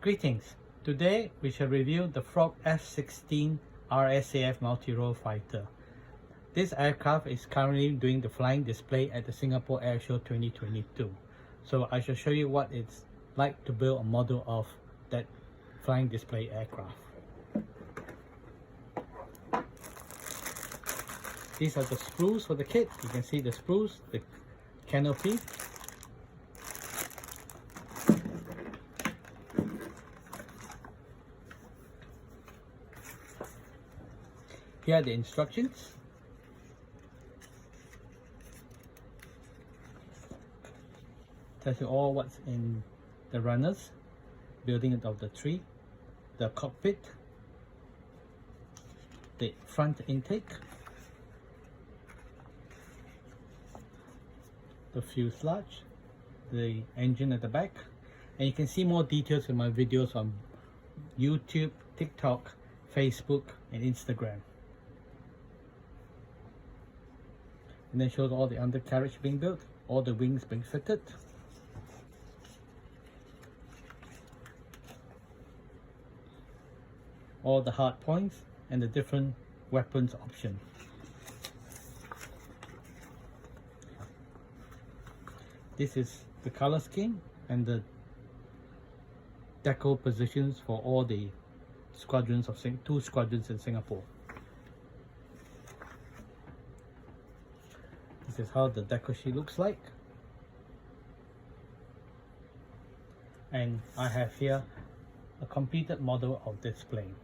Greetings! Today we shall review the Frog F16 RSAF multi-role fighter. This aircraft is currently doing the flying display at the Singapore Airshow 2022. So I shall show you what it's like to build a model of that flying display aircraft. These are the sprues for the kit. You can see the sprues, the canopy. Here are the instructions. Tells you all what's in the runners, building it of the tree, the cockpit, the front intake, the fuselage, the engine at the back, and you can see more details in my videos on YouTube, TikTok, Facebook and Instagram. And then shows all the undercarriage being built, all the wings being fitted. All the hard points and the different weapons options. This is the color scheme and the deco positions for all the squadrons of two squadrons in Singapore. This is how the deco sheet looks like, and I have here a completed model of this plane.